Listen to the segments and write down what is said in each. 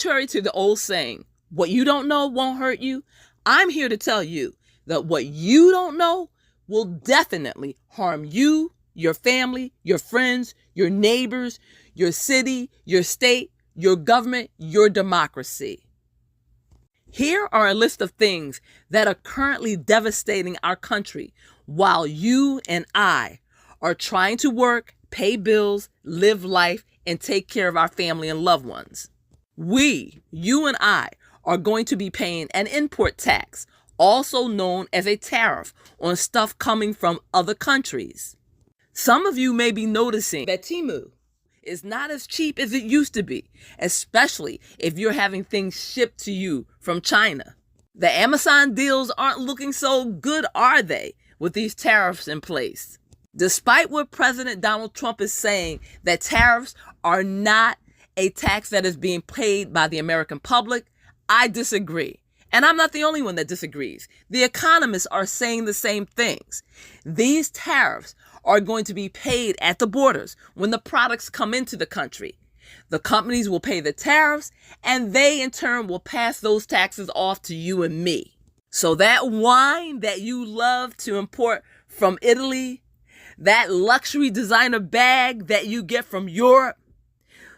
Contrary to the old saying, what you don't know won't hurt you, I'm here to tell you that what you don't know will definitely harm you, your family, your friends, your neighbors, your city, your state, your government, your democracy. Here are a list of things that are currently devastating our country while you and I are trying to work, pay bills, live life, and take care of our family and loved ones. We, you and I, are going to be paying an import tax, also known as a tariff, on stuff coming from other countries. Some of you may be noticing that Temu is not as cheap as it used to be, especially if you're having things shipped to you from China. The Amazon deals aren't looking so good, are they, with these tariffs in place? Despite what President Donald Trump is saying, that tariffs are not a tax that is being paid by the American public, I disagree. And I'm not the only one that disagrees. The economists are saying the same things. These tariffs are going to be paid at the borders when the products come into the country. The companies will pay the tariffs, and they in turn will pass those taxes off to you and me. So that wine that you love to import from Italy, that luxury designer bag that you get from Europe,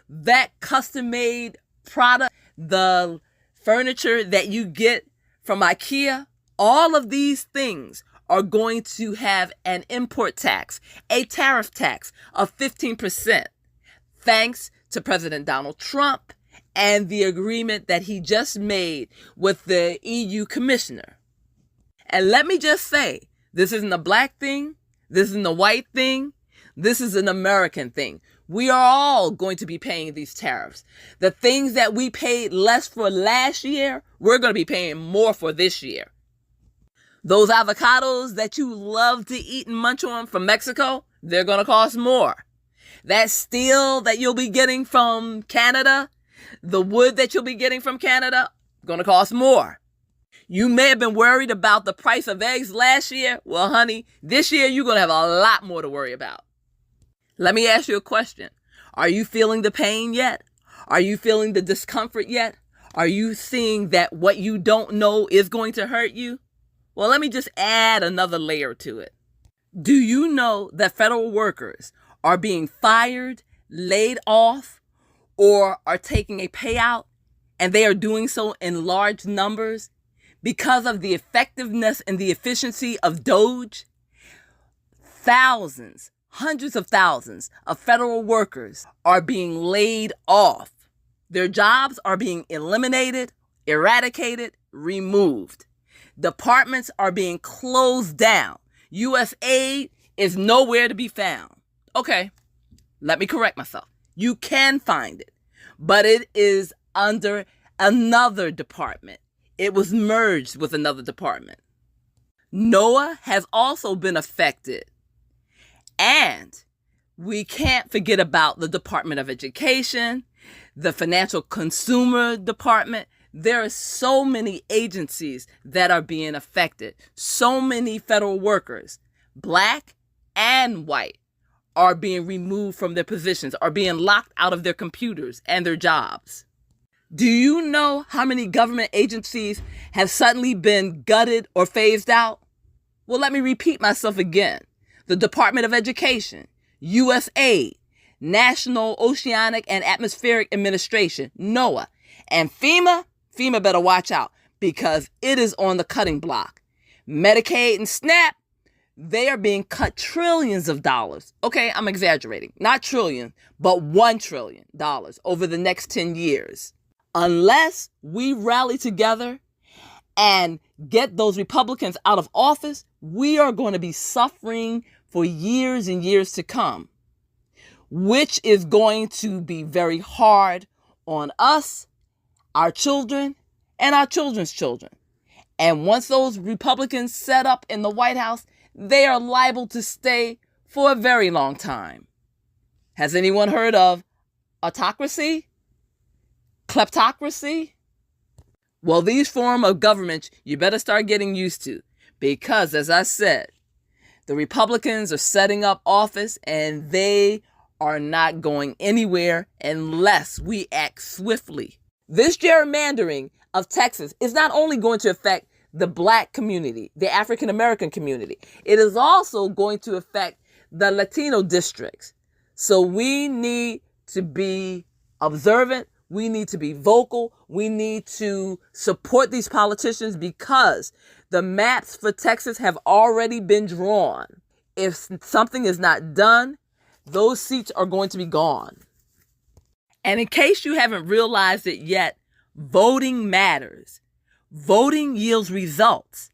that custom-made product, the furniture that you get from IKEA, all of these things are going to have an import tax, a tariff tax of 15%, thanks to President Donald Trump and the agreement that he just made with the EU commissioner. And let me just say, this isn't a black thing, this isn't a white thing, this is an American thing. We are all going to be paying these tariffs. The things that we paid less for last year, we're going to be paying more for this year. Those avocados that you love to eat and munch on from Mexico, they're going to cost more. That steel that you'll be getting from Canada, the wood that you'll be getting from Canada, going to cost more. You may have been worried about the price of eggs last year. Well, honey, this year you're going to have a lot more to worry about. Let me ask you a question. Are you feeling the pain yet? Are you feeling the discomfort yet? Are you seeing that what you don't know is going to hurt you? Well, let me just add another layer to it. Do you know that federal workers are being fired, laid off, or are taking a payout, and they are doing so in large numbers because of the effectiveness and the efficiency of DOGE? Thousands, hundreds of thousands of federal workers are being laid off. Their jobs are being eliminated, eradicated, removed. Departments are being closed down. U.S. aid is nowhere to be found. Okay, let me correct myself. You can find it, but it is under another department. It was merged with another department. NOAA has also been affected. And we can't forget about the Department of Education, the Financial Consumer Department. There are so many agencies that are being affected. So many federal workers, black and white, are being removed from their positions, are being locked out of their computers and their jobs. Do you know how many government agencies have suddenly been gutted or phased out? Well, let me repeat myself again. The Department of Education, USAID, National Oceanic and Atmospheric Administration, NOAA, and FEMA better watch out because it is on the cutting block. Medicaid and SNAP, they are being cut trillions of dollars. Okay, I'm exaggerating. Not trillion, but $1 trillion over the next 10 years. Unless we rally together and get those Republicans out of office, we are going to be suffering for years and years to come, which is going to be very hard on us, our children, and our children's children. And once those Republicans set up in the White House, they are liable to stay for a very long time. Has anyone heard of autocracy? Kleptocracy? Well, these forms of government you better start getting used to because, as I said, the Republicans are setting up office and they are not going anywhere unless we act swiftly. This gerrymandering of Texas is not only going to affect the Black community, the African American community, it is also going to affect the Latino districts. So we need to be observant. We need to be vocal. We need to support these politicians because the maps for Texas have already been drawn. If something is not done, those seats are going to be gone. And in case you haven't realized it yet, voting matters. Voting yields results.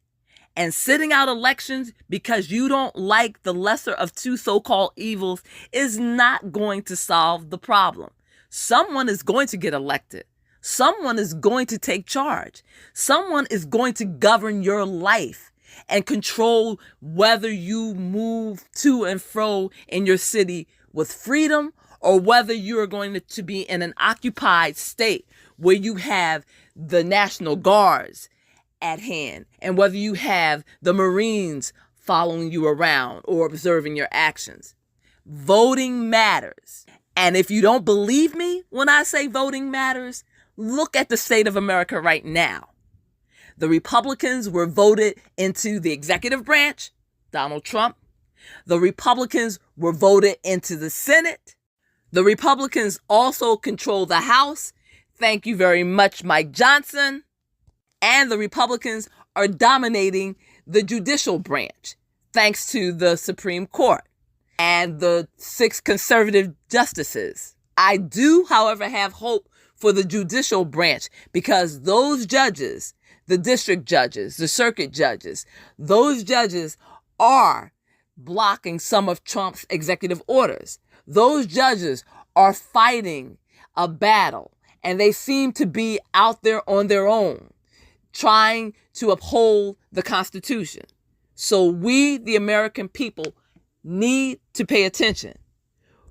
And sitting out elections because you don't like the lesser of two so-called evils is not going to solve the problem. Someone is going to get elected. Someone is going to take charge. Someone is going to govern your life and control whether you move to and fro in your city with freedom or whether you are going to be in an occupied state where you have the National Guards at hand and whether you have the Marines following you around or observing your actions. Voting matters. And if you don't believe me when I say voting matters, look at the state of America right now. The Republicans were voted into the executive branch, Donald Trump. The Republicans were voted into the Senate. The Republicans also control the House. Thank you very much, Mike Johnson. And the Republicans are dominating the judicial branch, thanks to the Supreme Court and the 6 conservative justices. I do, however, have hope for the judicial branch because those judges, the district judges, the circuit judges, those judges are blocking some of Trump's executive orders. Those judges are fighting a battle, and they seem to be out there on their own, trying to uphold the Constitution. So we, the American people, need to pay attention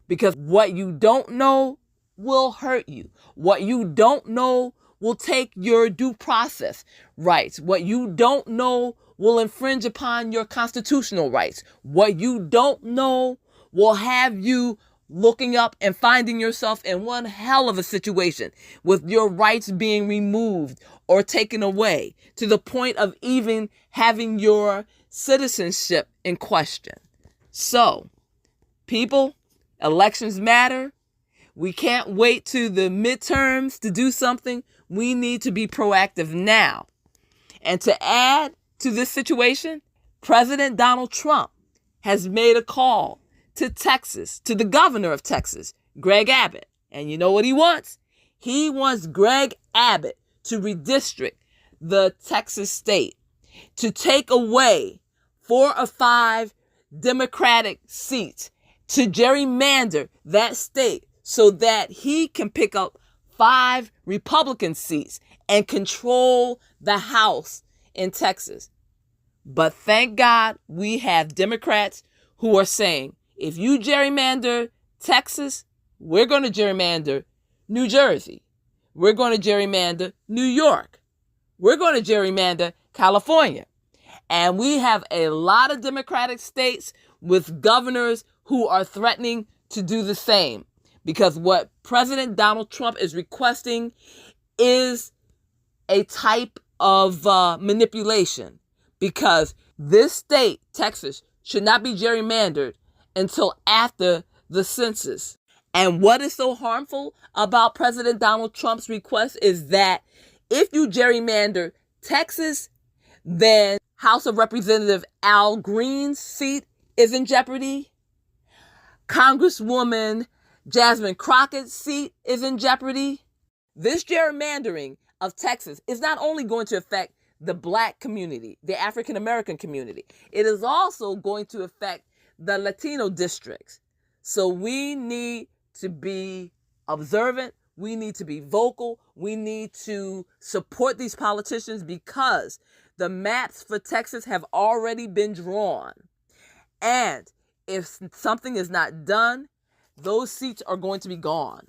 because what you don't know will hurt you. What you don't know will take your due process rights. What you don't know will infringe upon your constitutional rights. What you don't know will have you looking up and finding yourself in one hell of a situation with your rights being removed or taken away to the point of even having your citizenship in question. So, people, elections matter. We can't wait to the midterms to do something. We need to be proactive now. And to add to this situation, President Donald Trump has made a call to Texas, to the governor of Texas, Greg Abbott. And you know what he wants? He wants Greg Abbott to redistrict the Texas state, to take away 4 or 5 Democratic seats, to gerrymander that state so that he can pick up 5 Republican seats and control the House in Texas. But thank God we have Democrats who are saying, if you gerrymander Texas, we're going to gerrymander New Jersey. We're going to gerrymander New York. We're going to gerrymander California. And we have a lot of Democratic states with governors who are threatening to do the same. Because what President Donald Trump is requesting is a type of manipulation. Because this state, Texas, should not be gerrymandered until after the census. And what is so harmful about President Donald Trump's request is that if you gerrymander Texas, then House of Representative Al Green's seat is in jeopardy. Congresswoman Jasmine Crockett's seat is in jeopardy. This gerrymandering of Texas is not only going to affect the Black community, the African American community, it is also going to affect the Latino districts. So we need to be observant. We need to be vocal. We need to support these politicians because the maps for Texas have already been drawn. And if something is not done, those seats are going to be gone.